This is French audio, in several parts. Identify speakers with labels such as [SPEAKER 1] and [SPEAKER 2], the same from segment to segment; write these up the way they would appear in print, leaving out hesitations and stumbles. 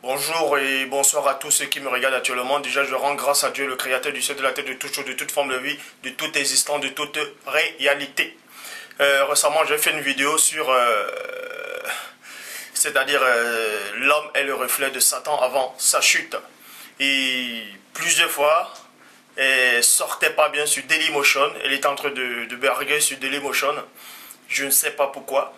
[SPEAKER 1] Bonjour et bonsoir à tous ceux qui me regardent actuellement. Déjà, je rends grâce à Dieu, le créateur du ciel, de la terre, de toute chose, de toute forme de vie, de toute existence, de toute réalité. Récemment, j'ai fait une vidéo sur... c'est-à-dire l'homme est le reflet de Satan avant sa chute. Et plusieurs fois, elle sortait pas bien sur Dailymotion. Elle est en train de berguer sur Dailymotion. Je ne sais pas pourquoi.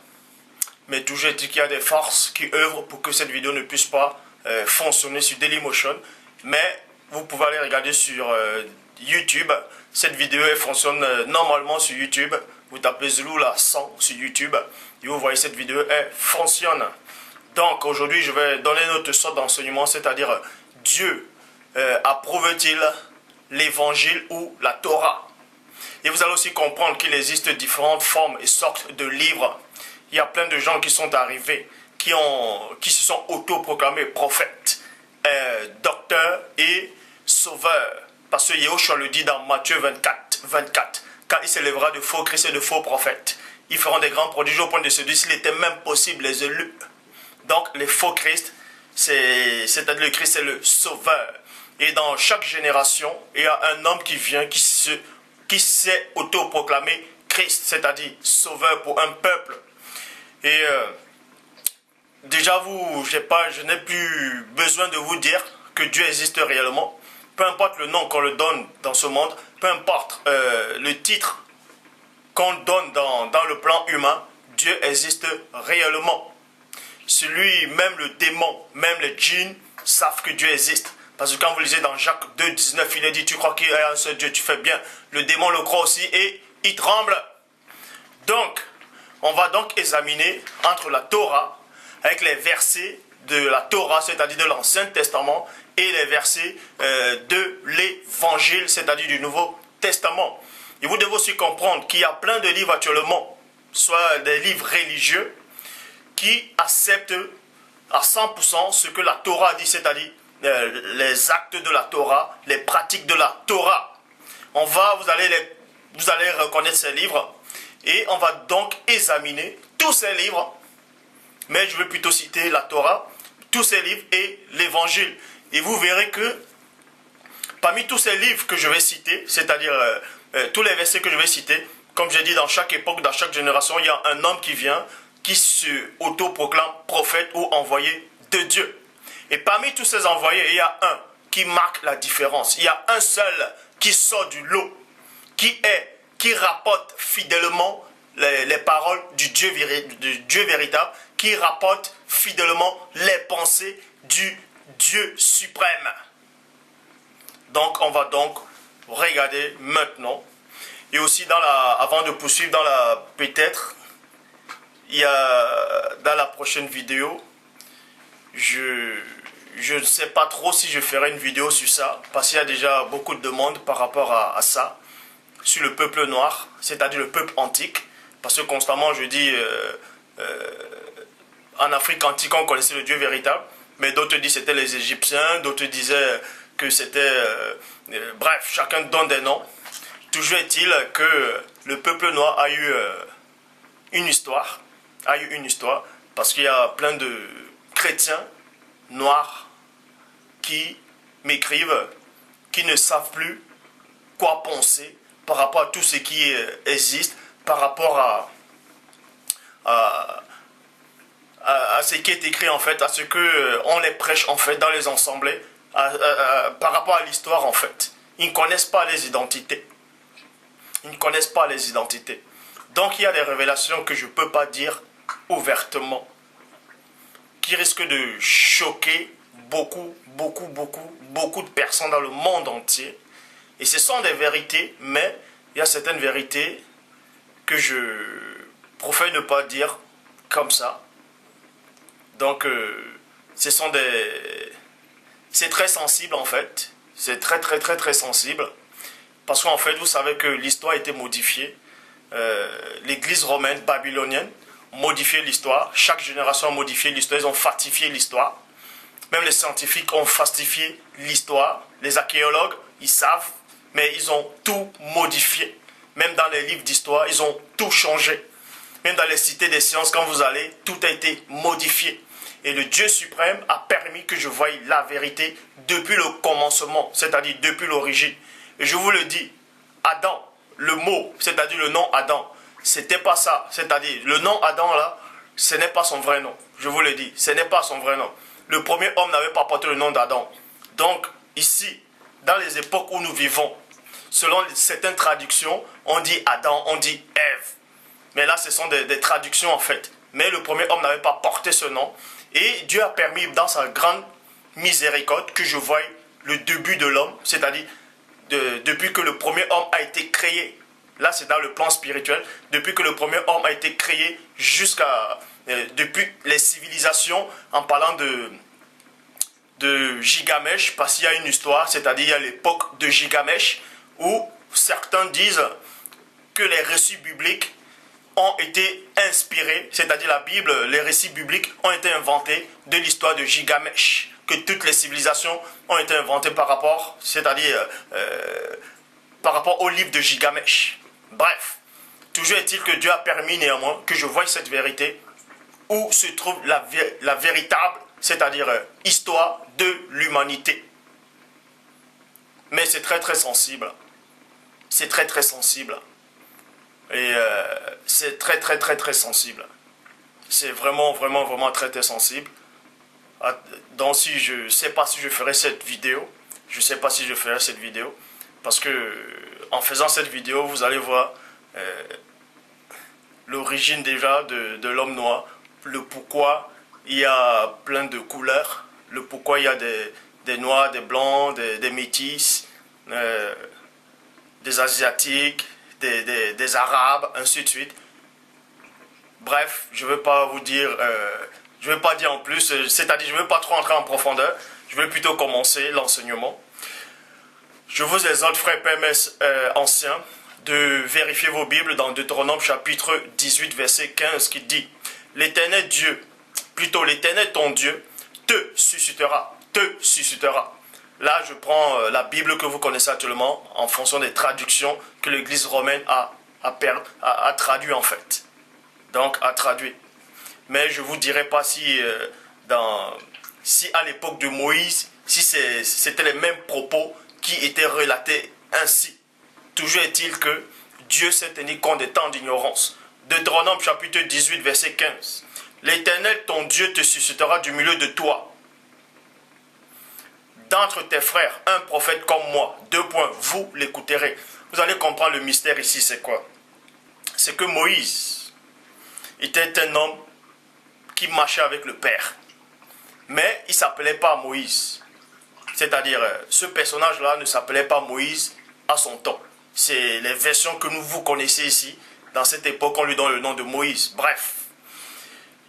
[SPEAKER 1] Mais toujours est-il qu'il y a des forces qui œuvrent pour que cette vidéo ne puisse pas fonctionner sur Dailymotion. Mais vous pouvez aller regarder sur YouTube. Cette vidéo elle fonctionne normalement sur YouTube. Vous tapez Zulula 100 sur YouTube et vous voyez cette vidéo elle fonctionne. Donc aujourd'hui je vais donner une autre sorte d'enseignement, c'est-à-dire Dieu approuve-t-il l'évangile ou la Torah. Et vous allez aussi comprendre qu'il existe différentes formes et sortes de livres. Il y a plein de gens qui sont arrivés, qui se sont autoproclamés prophètes, docteurs et sauveurs. Parce que Yahushua le dit dans Matthieu 24, quand il s'élèvera de faux Christ et de faux prophètes, ils feront des grands prodiges au point de se dire s'il était même possible les élus. Donc les faux Christ, c'est-à-dire le Christ c'est le sauveur. Et dans chaque génération, il y a un homme qui vient, qui s'est autoproclamé Christ, c'est-à-dire sauveur pour un peuple. Et déjà, je n'ai plus besoin de vous dire que Dieu existe réellement. Peu importe le nom qu'on le donne dans ce monde, peu importe le titre qu'on donne dans le plan humain, Dieu existe réellement. Même le démon, même les djinns savent que Dieu existe. Parce que quand vous lisez dans Jacques 2, 19, il est dit, tu crois qu'il y a un seul Dieu, tu fais bien. Le démon le croit aussi et il tremble. Donc, on va donc examiner entre la Torah, avec les versets de la Torah, c'est-à-dire de l'Ancien Testament, et les versets de l'Évangile, c'est-à-dire du Nouveau Testament. Et vous devez aussi comprendre qu'il y a plein de livres actuellement, soit des livres religieux, qui acceptent à 100% ce que la Torah dit, c'est-à-dire les actes de la Torah, les pratiques de la Torah. Vous allez reconnaître ces livres. Et on va donc examiner tous ces livres, mais je vais plutôt citer la Torah, tous ces livres et l'Évangile. Et vous verrez que parmi tous ces livres que je vais citer, c'est-à-dire tous les versets que je vais citer, comme j'ai dit, dans chaque époque, dans chaque génération, il y a un homme qui vient, qui se autoproclame prophète ou envoyé de Dieu. Et parmi tous ces envoyés, il y a un qui marque la différence. Il y a un seul qui sort du lot, qui rapporte fidèlement les paroles du Dieu véritable, qui rapporte fidèlement les pensées du Dieu suprême. Donc, on va donc regarder maintenant. Et aussi, avant de poursuivre, peut-être, il y a dans la prochaine vidéo, je ne sais pas trop si je ferai une vidéo sur ça, parce qu'il y a déjà beaucoup de demandes par rapport à ça. Sur le peuple noir, c'est-à-dire le peuple antique, parce que constamment je dis en Afrique antique on connaissait le Dieu véritable, mais d'autres disent que c'était les Égyptiens, d'autres disaient que c'était bref, chacun donne des noms. Toujours est-il que le peuple noir a eu une histoire, parce qu'il y a plein de chrétiens noirs qui m'écrivent, qui ne savent plus quoi penser par rapport à tout ce qui existe, par rapport à ce qui est écrit en fait, à ce qu'on les prêche en fait dans les assemblées, par rapport à l'histoire en fait. Ils ne connaissent pas les identités. Donc il y a des révélations que je ne peux pas dire ouvertement, qui risquent de choquer beaucoup de personnes dans le monde entier. Et ce sont des vérités, mais il y a certaines vérités que je préfère ne pas dire comme ça. Donc, c'est très sensible en fait. C'est très sensible. Parce qu'en fait, vous savez que l'histoire a été modifiée. L'église romaine babylonienne modifié l'histoire. Chaque génération a modifié l'histoire. Ils ont falsifié l'histoire. Même les scientifiques ont falsifié l'histoire. Les archéologues, ils savent. Mais ils ont tout modifié. Même dans les livres d'histoire, ils ont tout changé. Même dans les cités des sciences, quand vous allez, tout a été modifié. Et le Dieu suprême a permis que je voie la vérité depuis le commencement, c'est-à-dire depuis l'origine. Et je vous le dis, Adam, le mot, c'est-à-dire le nom Adam, c'était pas ça. C'est-à-dire, le nom Adam là, ce n'est pas son vrai nom. Je vous le dis, ce n'est pas son vrai nom. Le premier homme n'avait pas porté le nom d'Adam. Donc, ici, dans les époques où nous vivons, selon certaines traductions, on dit Adam, on dit Ève. Mais là, ce sont des traductions en fait. Mais le premier homme n'avait pas porté ce nom. Et Dieu a permis, dans sa grande miséricorde, que je voie le début de l'homme, c'est-à-dire depuis que le premier homme a été créé. Là, c'est dans le plan spirituel. Depuis que le premier homme a été créé jusqu'à... depuis les civilisations, en parlant de Gilgamesh, parce qu'il y a une histoire, c'est-à-dire il y a l'époque de Gilgamesh, où certains disent que les récits bibliques ont été inspirés, c'est-à-dire la Bible, les récits bibliques ont été inventés de l'histoire de Gilgamesh, que toutes les civilisations ont été inventées par rapport, c'est-à-dire par rapport au livre de Gilgamesh. Bref, toujours est-il que Dieu a permis néanmoins que je voie cette vérité où se trouve la véritable, c'est-à-dire histoire de l'humanité. Mais c'est très très sensible. C'est très très sensible. Et c'est très très très très sensible. C'est vraiment vraiment vraiment très très sensible. Donc si je ne sais pas si je ferai cette vidéo. Je ne sais pas si je ferai cette vidéo. Parce que en faisant cette vidéo, vous allez voir l'origine déjà de l'homme noir. Le pourquoi il y a plein de couleurs. Le pourquoi il y a des noirs, des blancs, des métis, des asiatiques, des arabes, ainsi de suite. Bref, je ne veux pas vous dire, je ne veux pas dire en plus, c'est-à-dire je ne veux pas trop entrer en profondeur, je vais plutôt commencer l'enseignement. Je vous exhorte, frères pères, anciens, de vérifier vos Bibles dans Deutéronome chapitre 18, verset 15, qui dit « L'Éternel Dieu, plutôt l'Éternel ton Dieu, te suscitera. Là, je prends la Bible que vous connaissez actuellement en fonction des traductions que l'Église romaine a traduit en fait. Donc, a traduit. Mais je ne vous dirai pas si à l'époque de Moïse, si c'était les mêmes propos qui étaient relatés ainsi. Toujours est-il que Dieu s'est tenu compte des temps d'ignorance. Deutéronome chapitre 18, verset 15. L'Éternel, ton Dieu, te suscitera du milieu de toi. D'entre tes frères, un prophète comme moi. 2 points, vous l'écouterez. Vous allez comprendre le mystère ici, c'est quoi? C'est que Moïse était un homme qui marchait avec le Père. Mais il ne s'appelait pas Moïse. C'est-à-dire, ce personnage-là ne s'appelait pas Moïse à son temps. C'est les versions que vous connaissez ici. Dans cette époque, on lui donne le nom de Moïse. Bref.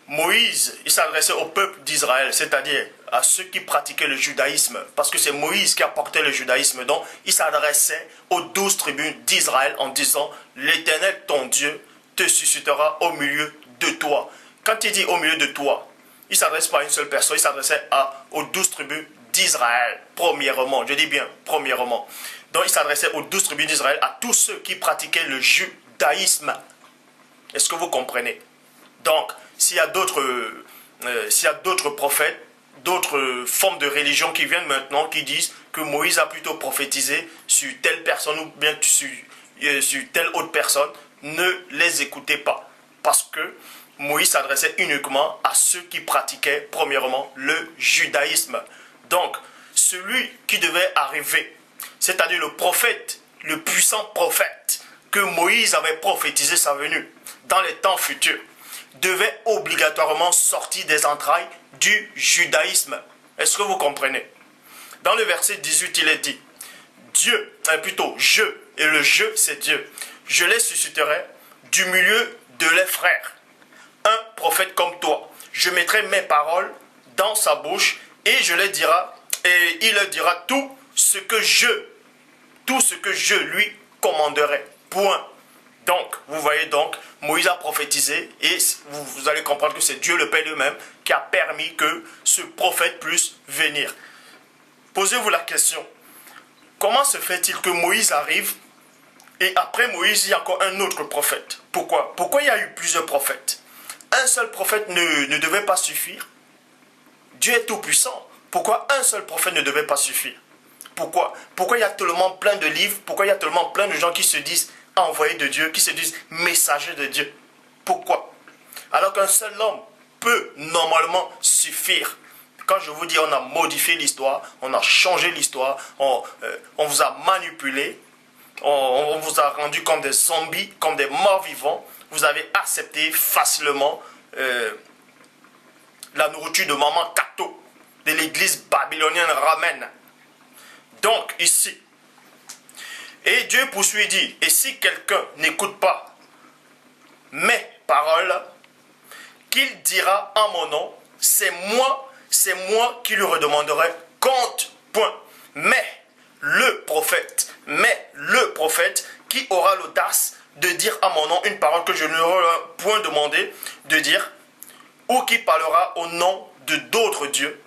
[SPEAKER 1] Moïse, il s'adressait au peuple d'Israël, c'est-à-dire à ceux qui pratiquaient le judaïsme, parce que c'est Moïse qui apportait le judaïsme. Donc, il s'adressait aux 12 tribus d'Israël en disant « L'Éternel, ton Dieu, te suscitera au milieu de toi. » Quand il dit « au milieu de toi », il ne s'adresse pas à une seule personne, il s'adressait aux 12 tribus d'Israël, premièrement, je dis bien premièrement. Donc, il s'adressait aux 12 tribus d'Israël, à tous ceux qui pratiquaient le judaïsme. Est-ce que vous comprenez? Donc, s'il y a d'autres prophètes, d'autres formes de religion qui viennent maintenant, qui disent que Moïse a plutôt prophétisé sur telle personne ou bien sur telle autre personne, ne les écoutez pas. Parce que Moïse s'adressait uniquement à ceux qui pratiquaient premièrement le judaïsme. Donc, celui qui devait arriver, c'est-à-dire le prophète, le puissant prophète que Moïse avait prophétisé sa venue dans les temps futurs, devait obligatoirement sortir des entrailles du judaïsme. Est-ce que vous comprenez? Dans le verset 18, il est dit, Dieu, plutôt je, et le je c'est Dieu, je les susciterai du milieu de leurs frères, un prophète comme toi. Je mettrai mes paroles dans sa bouche et il leur dira tout ce que je lui commanderai. Point. Donc, vous voyez donc, Moïse a prophétisé et vous allez comprendre que c'est Dieu le Père lui-même qui a permis que ce prophète puisse venir. Posez-vous la question, comment se fait-il que Moïse arrive et après Moïse, il y a encore un autre prophète? Pourquoi? Pourquoi il y a eu plusieurs prophètes? Un seul prophète ne devait pas suffire? Dieu est tout puissant. Pourquoi un seul prophète ne devait pas suffire? Pourquoi il y a tellement plein de livres? Pourquoi il y a tellement plein de gens qui se disent envoyés de Dieu, qui se disent messagers de Dieu? Pourquoi? Alors qu'un seul homme peut normalement suffire. Quand je vous dis on a modifié l'histoire, on a changé l'histoire, on vous a manipulé, on vous a rendu comme des zombies, comme des morts vivants, vous avez accepté facilement la nourriture de maman Kato, de l'église babylonienne ramène. Donc ici, et Dieu poursuit, dit, et si quelqu'un n'écoute pas mes paroles, qu'il dira en mon nom, c'est moi qui lui redemanderai compte, point. Mais le prophète qui aura l'audace de dire à mon nom une parole que je ne lui aurai point demandé de dire, ou qui parlera au nom de d'autres dieux,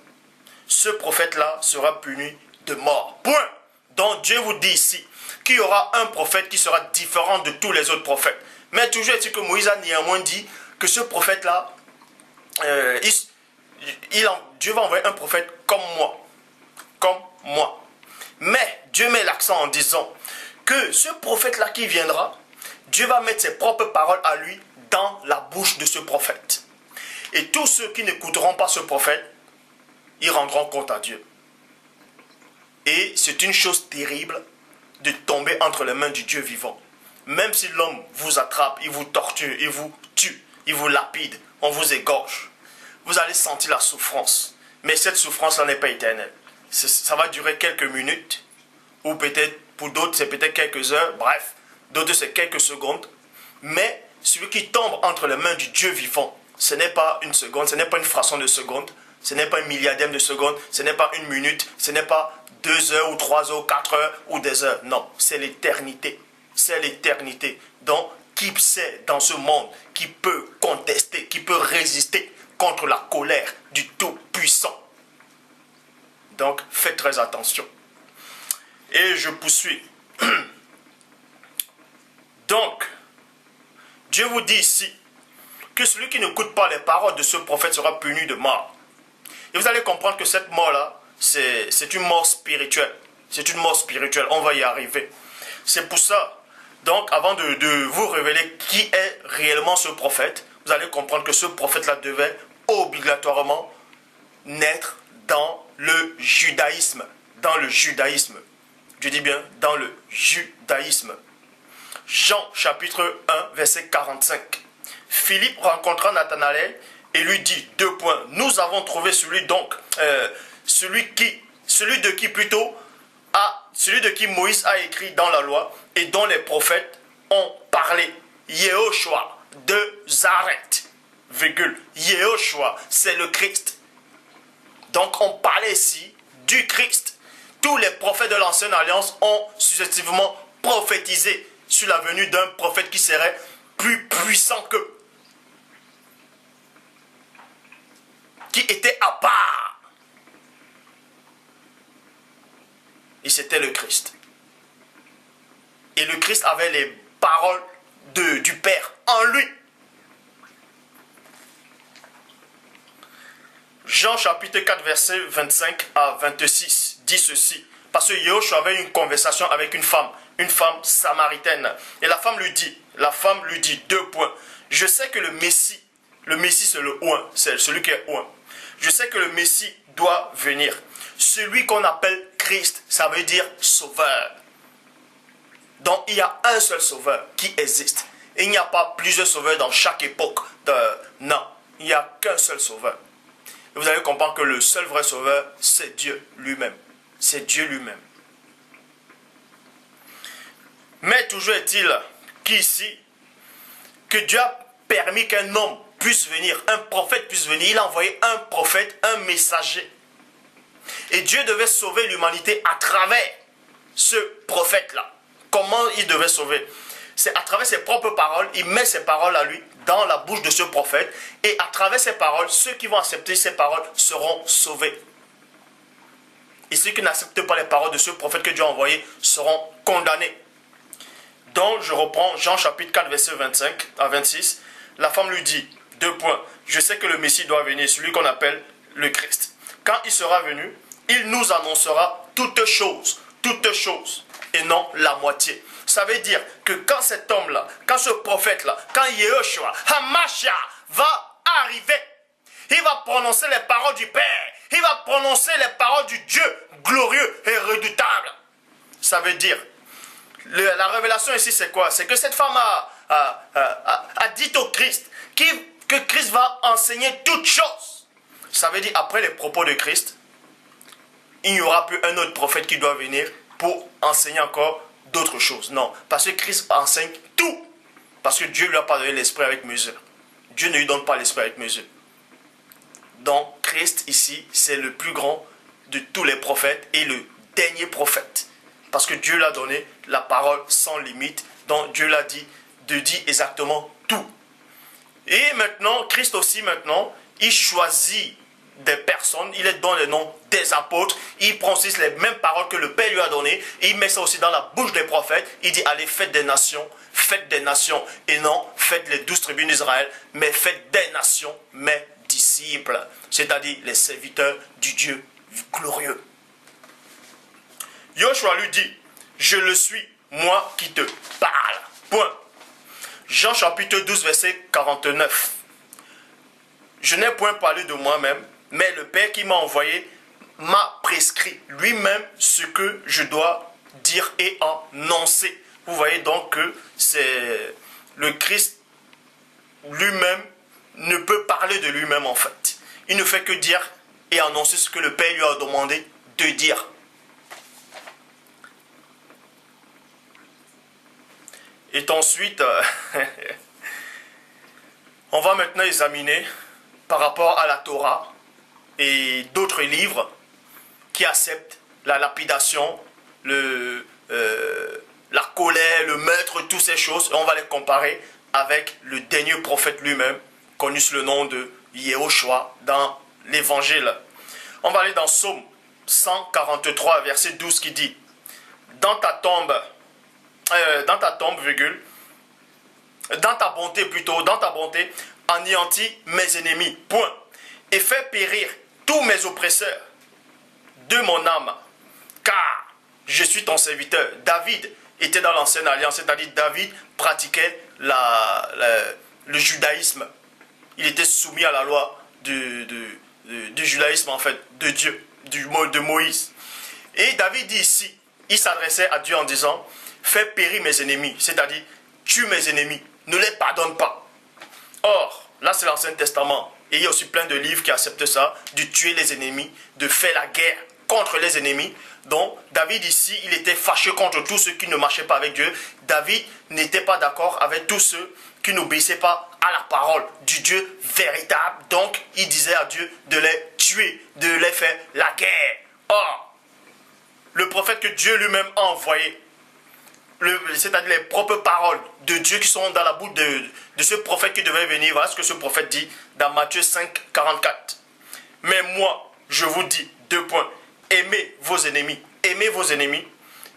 [SPEAKER 1] ce prophète-là sera puni de mort. Point. Donc Dieu vous dit ici qu'il y aura un prophète qui sera différent de tous les autres prophètes. Mais toujours est-il que Moïse a néanmoins dit que ce prophète-là, Dieu va envoyer un prophète comme moi. Comme moi. Mais Dieu met l'accent en disant que ce prophète-là qui viendra, Dieu va mettre ses propres paroles à lui dans la bouche de ce prophète. Et tous ceux qui n'écouteront pas ce prophète, ils rendront compte à Dieu. Et c'est une chose terrible de tomber entre les mains du Dieu vivant. Même si l'homme vous attrape, il vous torture, il vous tue, il vous lapide, on vous égorge. Vous allez sentir la souffrance. Mais cette souffrance-là n'est pas éternelle. Ça va durer quelques minutes. Ou peut-être, pour d'autres, c'est peut-être quelques heures. Bref, d'autres, c'est quelques secondes. Mais celui qui tombe entre les mains du Dieu vivant, ce n'est pas une seconde, ce n'est pas une fraction de seconde, ce n'est pas une milliardième de seconde, ce n'est pas une minute, ce n'est pas 2 heures ou 3 heures ou 4 heures ou des heures. Non, c'est l'éternité. C'est l'éternité. Donc, qui sait dans ce monde, qui peut contester, qui peut résister contre la colère du Tout-Puissant. Donc, faites très attention. Et je poursuis. Donc, Dieu vous dit ici que celui qui n'écoute pas les paroles de ce prophète sera puni de mort. Et vous allez comprendre que cette mort-là, c'est une mort spirituelle. C'est une mort spirituelle. On va y arriver. C'est pour ça, donc, avant de vous révéler qui est réellement ce prophète, vous allez comprendre que ce prophète-là devait obligatoirement naître dans le judaïsme. Dans le judaïsme. Je dis bien, dans le judaïsme. Jean, chapitre 1, verset 45. Philippe rencontra Nathanaël et lui dit, 2 points, nous avons trouvé celui de qui Moïse a écrit dans la loi et dont les prophètes ont parlé. Yehoshua de Zareth, Yehoshua, c'est le Christ. Donc on parlait ici du Christ. Tous les prophètes de l'ancienne alliance ont successivement prophétisé sur la venue d'un prophète qui serait plus puissant qu'eux. Qui était à part. Et c'était le Christ. Et le Christ avait les paroles du Père en lui. Jean chapitre 4 verset 25 à 26 dit ceci. Parce que Yehoshua avait une conversation avec une femme samaritaine. Et la femme lui dit 2 points. Je sais que le Messie c'est le oint, c'est celui qui est oint. Je sais que le Messie doit venir. Celui qu'on appelle Christ, ça veut dire sauveur. Donc il y a un seul sauveur qui existe. Et il n'y a pas plusieurs sauveurs dans chaque époque. Non, il n'y a qu'un seul sauveur. Et vous allez comprendre que le seul vrai sauveur, c'est Dieu lui-même. C'est Dieu lui-même. Mais toujours est-il qu'ici, que Dieu a permis qu'un homme puisse venir, un prophète puisse venir. Il a envoyé un prophète, un messager. Et Dieu devait sauver l'humanité à travers ce prophète-là. Comment il devait sauver? C'est à travers ses propres paroles. Il met ses paroles à lui dans la bouche de ce prophète. Et à travers ses paroles, ceux qui vont accepter ces paroles seront sauvés. Et ceux qui n'acceptent pas les paroles de ce prophète que Dieu a envoyé seront condamnés. Donc, je reprends Jean chapitre 4, verset 25 à 26. La femme lui dit, 2 points. Je sais que le Messie doit venir, celui qu'on appelle le Christ. quand il sera venu, il nous annoncera toutes choses, et non la moitié. Ça veut dire que quand cet homme-là, quand ce prophète-là, quand Yehoshua, Hamashiach va arriver, il va prononcer les paroles du Père, il va prononcer les paroles du Dieu glorieux et redoutable. Ça veut dire, la révélation ici c'est quoi? C'est que cette femme a dit au Christ que Christ va enseigner toutes choses. Ça veut dire, après les propos de Christ, il n'y aura plus un autre prophète qui doit venir pour enseigner encore d'autres choses. Non, parce que Christ enseigne tout. Parce que Dieu ne lui a pas donné l'esprit avec mesure. Dieu ne lui donne pas l'esprit avec mesure. Donc Christ ici, c'est le plus grand de tous les prophètes et le dernier prophète. Parce que Dieu l'a donné la parole sans limite. Donc Dieu l'a dit de dire exactement tout. Et maintenant, Christ aussi maintenant, il choisit des personnes, il est dans le nom des apôtres, il prend aussi les mêmes paroles que le Père lui a données, et il met ça aussi dans la bouche des prophètes, il dit allez faites des nations, et non faites les 12 tribus d'Israël, mais faites des nations, mes disciples, c'est-à-dire les serviteurs du Dieu glorieux. Yoshua lui dit, je le suis, moi qui te parle. Point. Jean chapitre 12 verset 49. Je n'ai point parlé de moi-même, mais le Père qui m'a envoyé m'a prescrit lui-même ce que je dois dire et annoncer. Vous voyez donc que c'est le Christ lui-même ne peut parler de lui-même en fait. Il ne fait que dire et annoncer ce que le Père lui a demandé de dire. Et ensuite, on va maintenant examiner par rapport à la Torah et d'autres livres qui acceptent la lapidation, la colère, le meurtre, toutes ces choses. Et on va les comparer avec le dernier prophète lui-même, connu sous le nom de Yehoshua dans l'évangile. On va aller dans Psaume 143, verset 12 qui dit « Dans ta tombe, virgule, dans ta bonté, anéantis mes ennemis, point, et fais périr tous mes oppresseurs de mon âme, car je suis ton serviteur. » David était dans l'ancienne alliance, c'est-à-dire David pratiquait le judaïsme. Il était soumis à la loi du judaïsme, en fait, de Dieu, de Moïse. Et David dit ici, il s'adressait à Dieu en disant, fais périr mes ennemis, c'est-à-dire tue mes ennemis, ne les pardonne pas. Or, là c'est l'Ancien Testament, et il y a aussi plein de livres qui acceptent ça, de tuer les ennemis, de faire la guerre contre les ennemis. Donc, David ici, il était fâché contre tous ceux qui ne marchaient pas avec Dieu. David n'était pas d'accord avec tous ceux qui n'obéissaient pas à la parole du Dieu véritable. Donc, il disait à Dieu de les tuer, de les faire la guerre. Or, le prophète que Dieu lui-même a envoyé, c'est-à-dire les propres paroles de Dieu qui sont dans la bouche de ce prophète qui devait venir. Voilà ce que ce prophète dit dans Matthieu 5, 44. Mais moi, je vous dis, 2 points. Aimez vos ennemis,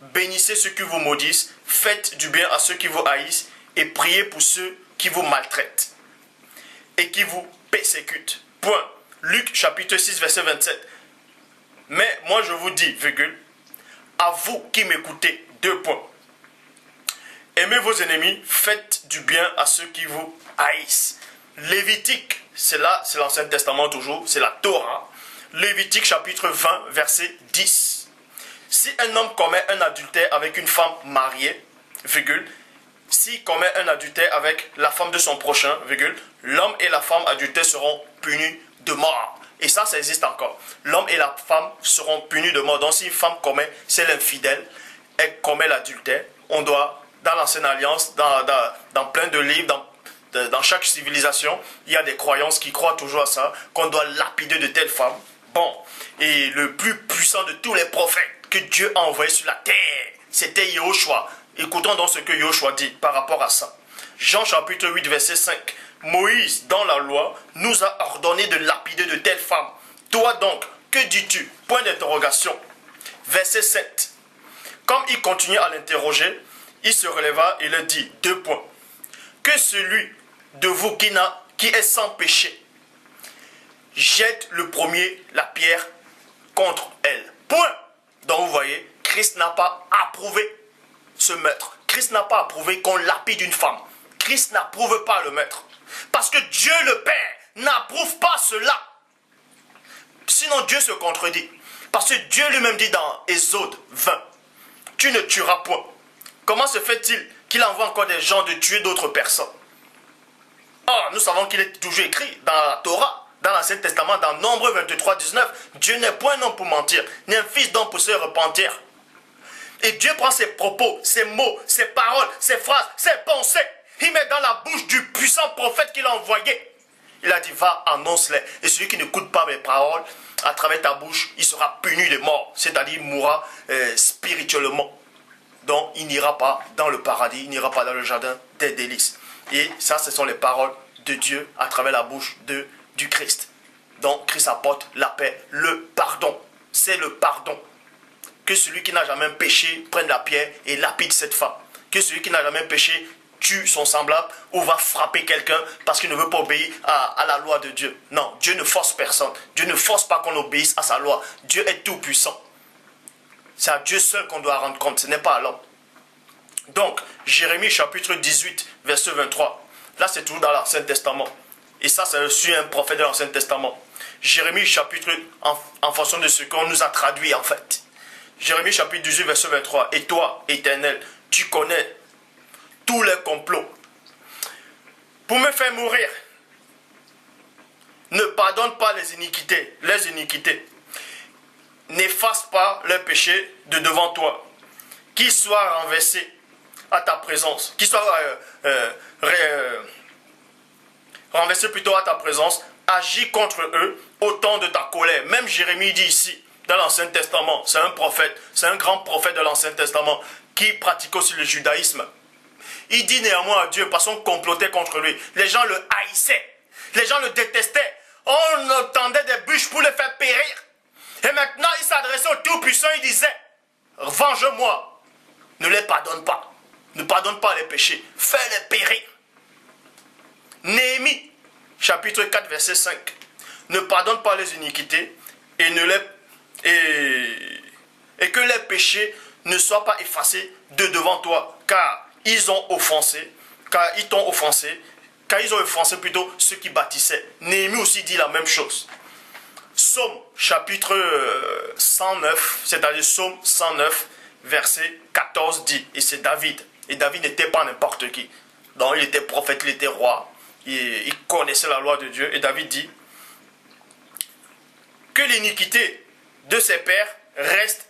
[SPEAKER 1] bénissez ceux qui vous maudissent, faites du bien à ceux qui vous haïssent et priez pour ceux qui vous maltraitent et qui vous persécutent. Point. Luc chapitre 6 verset 27. Mais moi je vous dis, virgule, à vous qui m'écoutez, 2 points. Aimez vos ennemis, faites du bien à ceux qui vous haïssent. Lévitique, c'est l'Ancien Testament toujours, c'est la Torah. Lévitique chapitre 20 verset 10. Si un homme commet un adultère avec une femme mariée, virgule, s'il commet un adultère avec la femme de son prochain, virgule, l'homme et la femme adultère seront punis de mort. Et ça existe encore. L'homme et la femme seront punis de mort. Donc si une femme commet, c'est l'infidèle, elle commet l'adultère, on doit, dans l'Ancienne Alliance, dans plein de livres, dans chaque civilisation, il y a des croyances qui croient toujours à ça, qu'on doit lapider de telles femmes. Bon, et le plus puissant de tous les prophètes que Dieu a envoyé sur la terre, c'était Yehoshua. Écoutons donc ce que Yehoshua dit par rapport à ça. Jean chapitre 8 verset 5. Moïse, dans la loi, nous a ordonné de lapider de telles femmes. Toi donc, que dis-tu? Point d'interrogation. Verset 7. Comme il continuait à l'interroger, il se releva et leur dit, 2 points. Que celui de vous qui est sans péché jette le premier la pierre contre elle. Point. Donc vous voyez, Christ n'a pas approuvé ce meurtre. Christ n'a pas approuvé qu'on lapide une femme. Christ n'approuve pas le meurtre. Parce que Dieu le Père n'approuve pas cela. Sinon Dieu se contredit. Parce que Dieu lui-même dit dans Exode 20, tu ne tueras point. Comment se fait-il qu'il envoie encore des gens de tuer d'autres personnes? Or, nous savons qu'il est toujours écrit dans la Torah, dans l'Ancien Testament, dans Nombre 23, 19, Dieu n'est point un homme pour mentir, ni un fils d'homme pour se repentir. Et Dieu prend ses propos, ses mots, ses paroles, ses phrases, ses pensées, il met dans la bouche du puissant prophète qu'il a envoyé. Il a dit, va, annonce-les. Et celui qui n'écoute pas mes paroles, à travers ta bouche, il sera puni de mort. C'est-à-dire, il mourra spirituellement. Donc, il n'ira pas dans le paradis, il n'ira pas dans le jardin des délices. Et ça, ce sont les paroles de Dieu à travers la bouche du Christ. Donc, Christ apporte la paix, le pardon. C'est le pardon. Que celui qui n'a jamais péché prenne la pierre et lapide cette femme. Que celui qui n'a jamais péché tue son semblable ou va frapper quelqu'un parce qu'il ne veut pas obéir à la loi de Dieu. Non, Dieu ne force personne. Dieu ne force pas qu'on obéisse à sa loi. Dieu est tout puissant. C'est à Dieu seul qu'on doit rendre compte, ce n'est pas à l'homme. Donc, Jérémie chapitre 18, verset 23. Là, c'est toujours dans l'Ancien Testament. Et ça, c'est reçu un prophète de l'Ancien Testament. Jérémie chapitre, en fonction de ce qu'on nous a traduit en fait. Jérémie chapitre 18, verset 23. Et toi, Éternel, tu connais tous les complots pour me faire mourir. Ne pardonne pas les iniquités. N'efface pas leurs péchés de devant toi. Qu'ils soient renversés à ta présence. Qu'ils soient renversés plutôt à ta présence. Agis contre eux au temps de ta colère. Même Jérémie dit ici, dans l'Ancien Testament, c'est un prophète, c'est un grand prophète de l'Ancien Testament qui pratique aussi le judaïsme. Il dit néanmoins à Dieu parce qu'on complotait contre lui. Les gens le haïssaient. Les gens le détestaient. On entendait des bûches pour le faire périr. Et maintenant, il s'adressait au Tout-Puissant, il disait, venge-moi. Ne les pardonne pas. Ne pardonne pas les péchés. Fais-les périr. Néhémie, chapitre 4, verset 5. Ne pardonne pas les iniquités et que les péchés ne soient pas effacés de devant toi, car ils ont offensé, car ils ont offensé plutôt ceux qui bâtissaient. Néhémie aussi dit la même chose. Psaume chapitre 109, c'est-à-dire Psaume 109, verset 14 dit, et c'est David. Et David n'était pas n'importe qui. Donc il était prophète, il était roi, il connaissait la loi de Dieu. Et David dit que l'iniquité de ses pères reste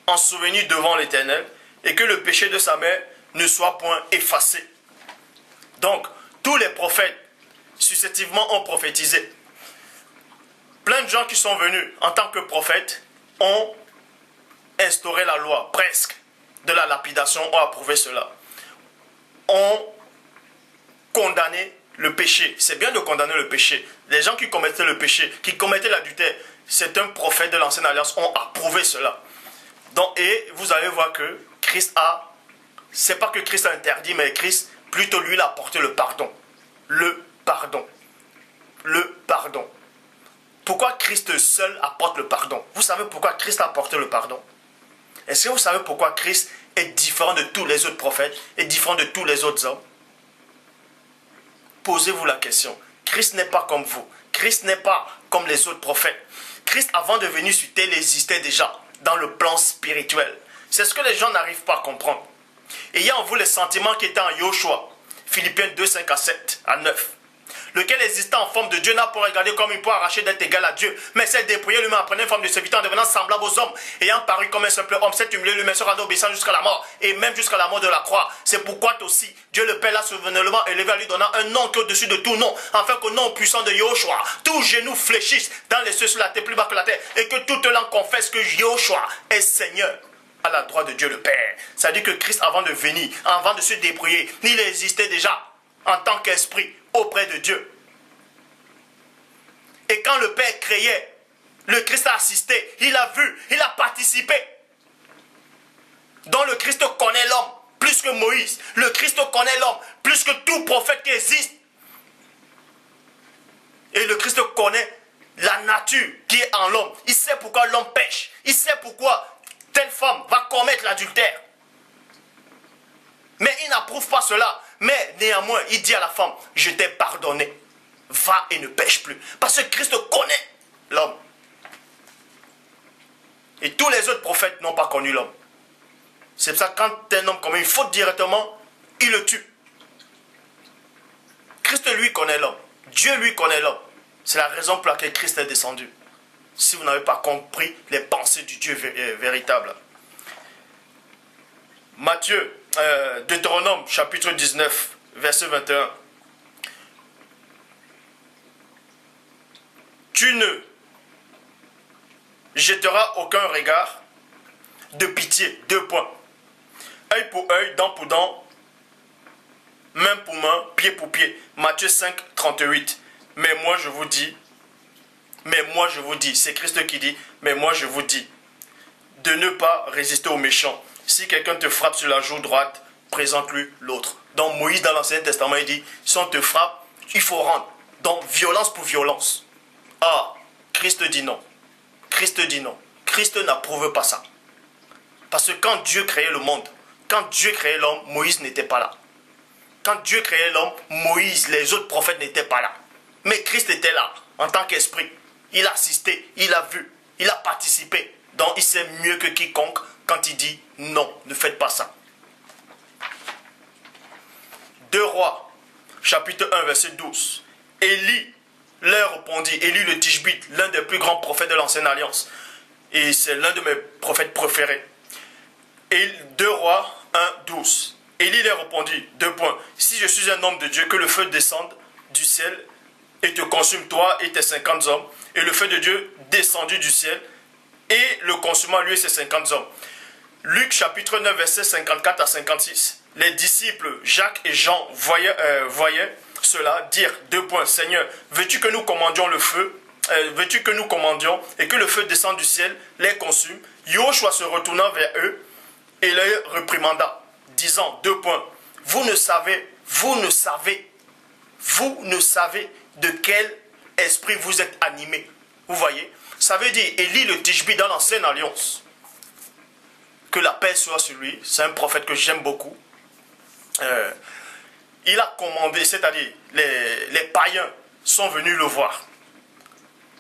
[SPEAKER 1] en souvenir devant l'Éternel et que le péché de sa mère ne soit point effacé. Donc, tous les prophètes successivement ont prophétisé. Plein de gens qui sont venus en tant que prophètes ont instauré la loi, presque, de la lapidation, ont approuvé cela. Ont condamné le péché. C'est bien de condamner le péché. Les gens qui commettaient le péché, qui commettaient l'adultère, c'est un prophète de l'Ancienne Alliance, ont approuvé cela. Donc, et vous allez voir que Christ a, c'est pas que Christ a interdit, mais Christ, plutôt lui, il a apporté le pardon. Le pardon. Le pardon. Pourquoi Christ seul apporte le pardon? Vous savez pourquoi Christ a apporté le pardon? Est-ce que vous savez pourquoi Christ est différent de tous les autres prophètes et différent de tous les autres hommes? Posez-vous la question. Christ n'est pas comme vous. Christ n'est pas comme les autres prophètes. Christ, avant de venir sur terre, il existait déjà dans le plan spirituel. C'est ce que les gens n'arrivent pas à comprendre. Ayant en vous les sentiments qui étaient en Yoshua, Philippiens 2, 5 à 7 à 9. Lequel existant en forme de Dieu n'a pas regardé comme il peut arracher d'être égal à Dieu, mais s'est dépouillé lui-même en prenant une forme de serviteur en devenant semblable aux hommes, ayant paru comme un simple homme, s'est humilié lui-même, se rendant obéissant jusqu'à la mort, et même jusqu'à la mort de la croix. C'est pourquoi aussi, Dieu le Père l'a souverainement élevé en lui donnant un nom qui est au-dessus de tout nom, afin qu'au nom puissant de Yoshua, tout genou fléchisse dans les cieux, sur la terre, plus bas que la terre, et que toute langue confesse que Yoshua est Seigneur à la droite de Dieu le Père. C'est-à-dire que Christ, avant de venir, avant de se dépouiller, il existait déjà en tant qu'esprit auprès de Dieu. Et quand le Père créait, le Christ a assisté, il a vu, il a participé. Donc le Christ connaît l'homme plus que Moïse. Le Christ connaît l'homme plus que tout prophète qui existe. Et le Christ connaît la nature qui est en l'homme. Il sait pourquoi l'homme pêche. Il sait pourquoi telle femme va commettre l'adultère. Mais il n'approuve pas cela. Mais néanmoins, il dit à la femme, je t'ai pardonné. Va et ne pêche plus. Parce que Christ connaît l'homme. Et tous les autres prophètes n'ont pas connu l'homme. C'est pour ça que quand un homme commet une faute directement, il le tue. Christ lui connaît l'homme. Dieu lui connaît l'homme. C'est la raison pour laquelle Christ est descendu. Si vous n'avez pas compris les pensées du Dieu véritable. Matthieu, Deutéronome, chapitre 19, verset 21. Tu ne jetteras aucun regard de pitié. 2 points. Œil pour œil, dent pour dent, main pour main, pied pour pied. Matthieu 5, 38. Mais moi je vous dis, c'est Christ qui dit, mais moi je vous dis, de ne pas résister aux méchants. Si quelqu'un te frappe sur la joue droite, présente-lui l'autre. Donc Moïse dans l'Ancien Testament, il dit, si on te frappe, il faut rendre. Donc violence pour violence. Ah, Christ dit non. Christ dit non. Christ n'approuve pas ça. Parce que quand Dieu créait le monde, quand Dieu créait l'homme, Moïse n'était pas là. Quand Dieu créait l'homme, Moïse, les autres prophètes n'étaient pas là. Mais Christ était là, en tant qu'esprit. Il a assisté, il a vu, il a participé. Donc il sait mieux que quiconque quand il dit non, ne faites pas ça. 2 Rois, chapitre 1, verset 12. Élie leur répondit, Élie le Tishbite, l'un des plus grands prophètes de l'Ancienne Alliance. Et c'est l'un de mes prophètes préférés. Et 2 Rois 1, 12. Élie leur répondit, 2 points. Si je suis un homme de Dieu, que le feu descende du ciel et te consume toi et tes 50 hommes. Et le feu de Dieu descendu du ciel et le consumant lui et ses 50 hommes. Luc chapitre 9, verset 54 à 56. Les disciples Jacques et Jean voyaient cela, dire, 2 points. Seigneur, veux-tu que nous commandions le feu? Veux-tu que nous commandions et que le feu descende du ciel, les consume? Yoshua se retournant vers eux et les réprimanda, disant, 2 points. Vous ne savez de quel esprit vous êtes animés. Vous voyez? Ça veut dire, Élie le Tishbi dans l'Ancienne Alliance. Que la paix soit sur lui. C'est un prophète que j'aime beaucoup. Il a commandé, c'est-à-dire les païens sont venus le voir.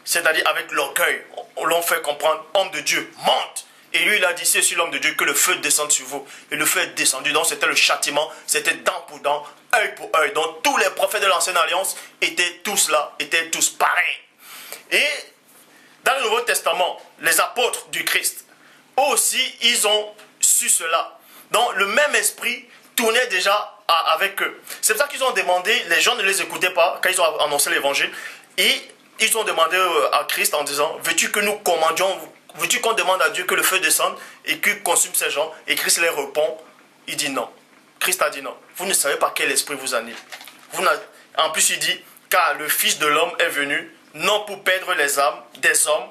[SPEAKER 1] C'est-à-dire avec l'orgueil, on l'ont fait comprendre, homme de Dieu, monte. Et lui, il a dit, c'est sur l'homme de Dieu que le feu descende sur vous. Et le feu est descendu, donc c'était le châtiment, c'était dent pour dent, œil pour œil. Donc tous les prophètes de l'Ancienne Alliance étaient tous là, étaient tous pareils. Et dans le Nouveau Testament, les apôtres du Christ, eux aussi, ils ont su cela. Donc le même esprit tournait déjà avec eux. C'est pour ça qu'ils ont demandé, les gens ne les écoutaient pas quand ils ont annoncé l'évangile. Et ils ont demandé à Christ en disant, veux-tu que nous commandions, veux-tu qu'on demande à Dieu que le feu descende et qu'il consume ces gens? Et Christ leur répond, il dit non. Christ a dit non. Vous ne savez pas quel esprit vous anime. En plus il dit, car le Fils de l'homme est venu, non pour perdre les âmes des hommes,